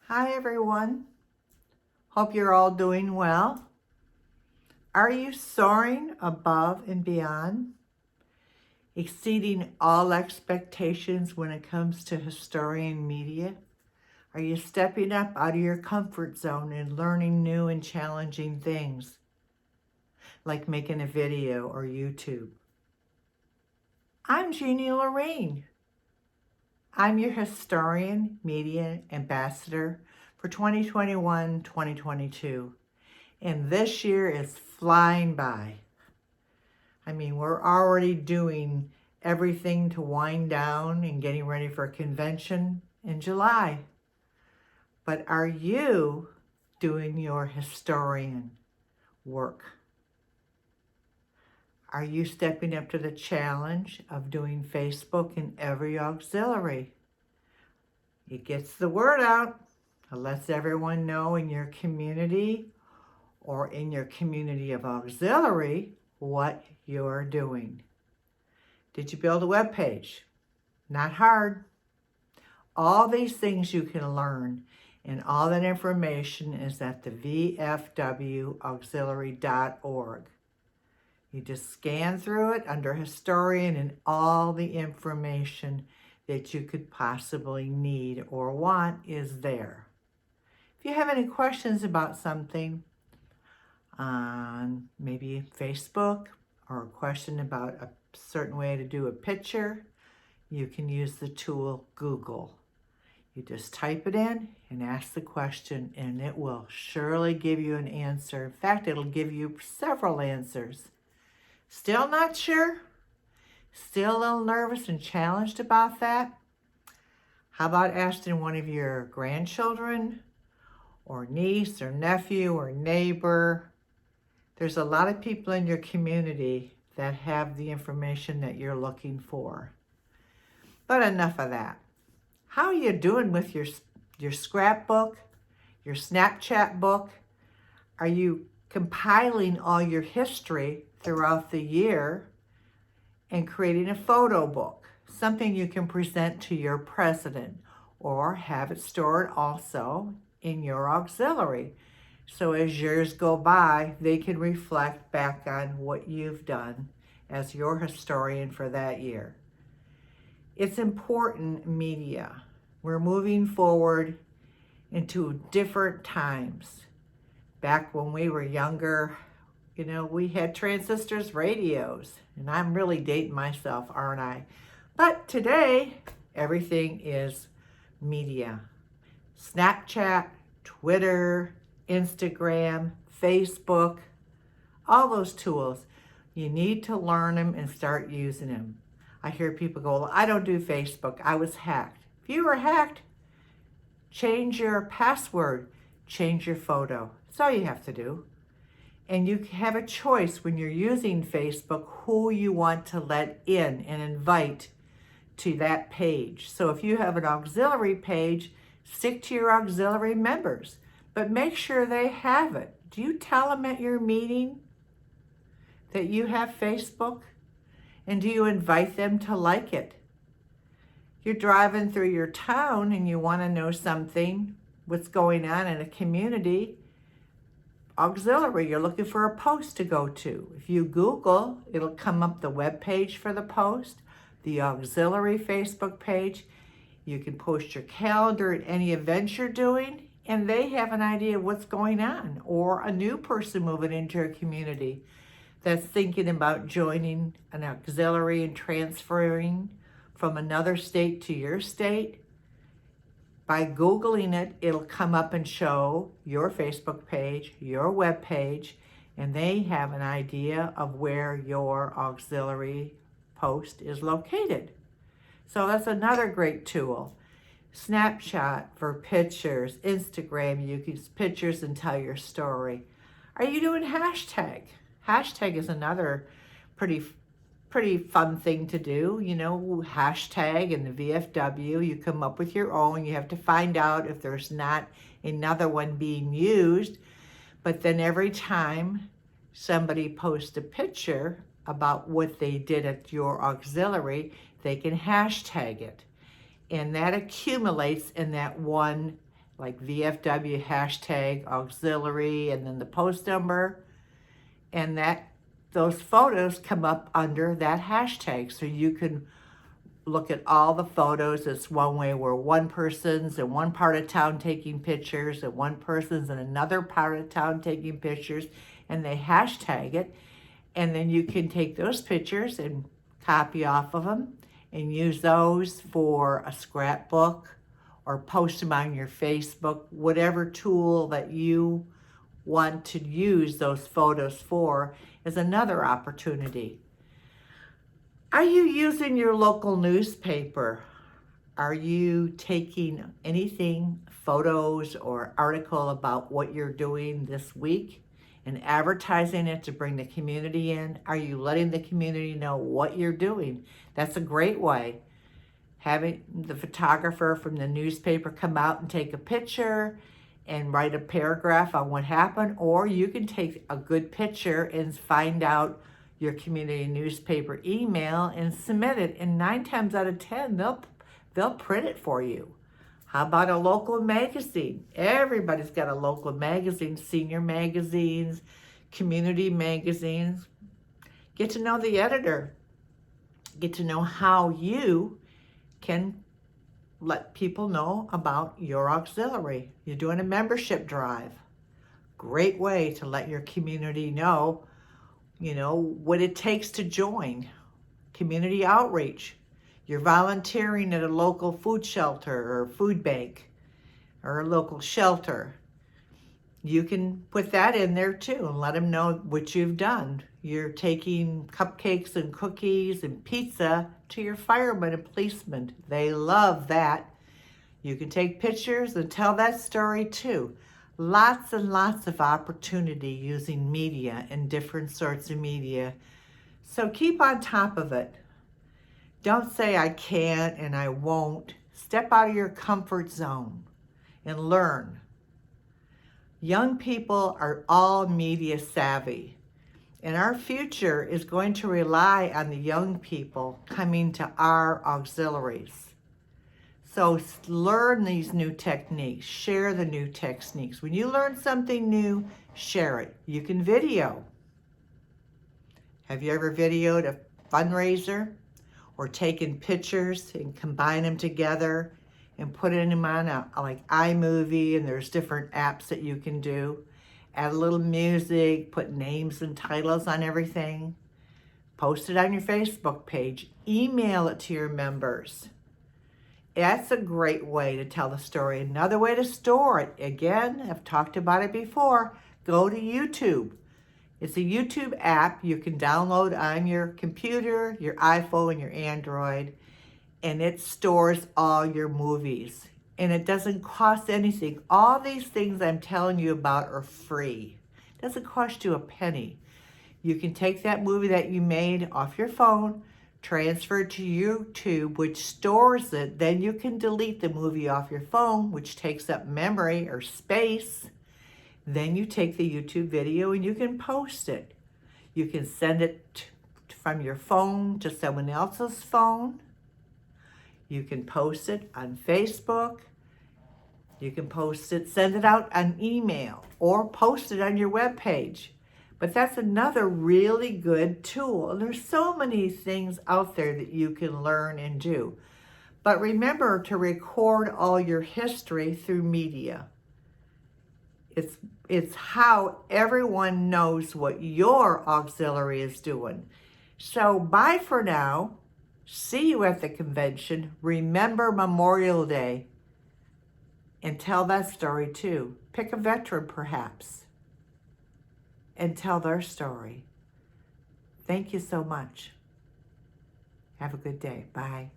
Hi everyone. Hope you're all doing well. Are you soaring above and beyond, exceeding all expectations when it comes to historian media? Are you stepping up out of your comfort zone and learning new and challenging things, like making a video or YouTube? I'm Jeanne Laurine. I'm your historian media ambassador for 2021-2022. And this year is flying by. I mean, we're already doing everything to wind down and getting ready for a convention in July. But are you doing your historian work? Are you stepping up to the challenge of doing Facebook in every auxiliary? It gets the word out. It lets everyone know in your community or in your community of auxiliary what you're doing. Did you build a web page? Not hard. All these things you can learn, and all that information is at the vfwauxiliary.org. You just scan through it under historian, and all the information that you could possibly need or want is there. If you have any questions about something on maybe Facebook, or a question about a certain way to do a picture, you can use the tool Google. You just type it in and ask the question, and it will surely give you an answer. In fact, it'll give you several answers. Still not sure? Still a little nervous and challenged about that? How about asking one of your grandchildren or niece or nephew or neighbor? There's a lot of people in your community that have the information that you're looking for. But enough of that. How are you doing with your scrapbook, your Snapchat book? Are you compiling all your history throughout the year and creating a photo book, something you can present to your president, or have it stored also in your auxiliary? So as years go by, they can reflect back on what you've done as your historian for that year. It's important media. We're moving forward into different times. Back when we were younger, we had transistors, radios, and I'm really dating myself, aren't I? But today, everything is media. Snapchat, Twitter, Instagram, Facebook, all those tools. You need to learn them and start using them. I hear people go, well, I don't do Facebook. I was hacked. If you were hacked, change your password, change your photo. That's all you have to do. And you have a choice when you're using Facebook who you want to let in and invite to that page. So if you have an auxiliary page, stick to your auxiliary members, but make sure they have it. Do you tell them at your meeting that you have Facebook? And do you invite them to like it? You're driving through your town and you want to know something, what's going on in a community, auxiliary, you're looking for a post to go to. If you Google, it'll come up the web page for the post, the auxiliary Facebook page. You can post your calendar at any events you're doing, and they have an idea of what's going on, or a new person moving into a community that's thinking about joining an auxiliary and transferring from another state to your state. By Googling it, it'll come up and show your Facebook page, your web page, and they have an idea of where your auxiliary post is located. So that's another great tool. Snapchat for pictures, Instagram, you can use pictures and tell your story. Are you doing hashtag? Hashtag is another pretty fun thing to do. Hashtag in the VFW, you come up with your own. You have to find out if there's not another one being used. But then every time somebody posts a picture about what they did at your auxiliary, they can hashtag it. And that accumulates in that one like VFW hashtag auxiliary and then the post number, and those photos come up under that hashtag. So you can look at all the photos. It's one way where one person's in one part of town taking pictures and one person's in another part of town taking pictures, and they hashtag it. And then you can take those pictures and copy off of them and use those for a scrapbook or post them on your Facebook, whatever tool that you want to use those photos for is another opportunity. Are you using your local newspaper? Are you taking anything, photos or article about what you're doing this week and advertising it to bring the community in? Are you letting the community know what you're doing? That's a great way. Having the photographer from the newspaper come out and take a picture and write a paragraph on what happened, or you can take a good picture and find out your community newspaper email and submit it, and 9 times out of 10 they'll print it for you. How about a local magazine? Everybody's got a local magazine, senior magazines, community magazines. Get to know the editor. Get to know how you can let people know about your auxiliary. You're doing a membership drive. Great way to let your community know, what it takes to join. Community outreach. You're volunteering at a local food shelter or food bank or a local shelter. You can put that in there too and let them know what you've done. You're taking cupcakes and cookies and pizza to your firemen and policemen. They love that. You can take pictures and tell that story too. Lots and lots of opportunity using media and different sorts of media. So keep on top of it. Don't say I can't and I won't. Step out of your comfort zone and learn. Young people are all media savvy, and our future is going to rely on the young people coming to our auxiliaries. So learn these new techniques, share the new techniques. When you learn something new, share it. You can video. Have you ever videoed a fundraiser or taken pictures and combine them together and put them on like iMovie, and there's different apps that you can do. Add a little music, put names and titles on everything. Post it on your Facebook page. Email it to your members. That's a great way to tell the story. Another way to store it, again, I've talked about it before, go to YouTube. It's a YouTube app you can download on your computer, your iPhone, your Android, and it stores all your movies. And it doesn't cost anything. All these things I'm telling you about are free. It doesn't cost you a penny. You can take that movie that you made off your phone, transfer it to YouTube, which stores it. Then you can delete the movie off your phone, which takes up memory or space. Then you take the YouTube video and you can post it. You can send it from your phone to someone else's phone. You can post it on Facebook. You can post it, send it out on email, or post it on your webpage. But that's another really good tool. And there's so many things out there that you can learn and do. But remember to record all your history through media. It's how everyone knows what your auxiliary is doing. So bye for now. See you at the convention. Remember Memorial Day. And tell that story too. Pick a veteran perhaps. And tell their story. Thank you so much. Have a good day. Bye.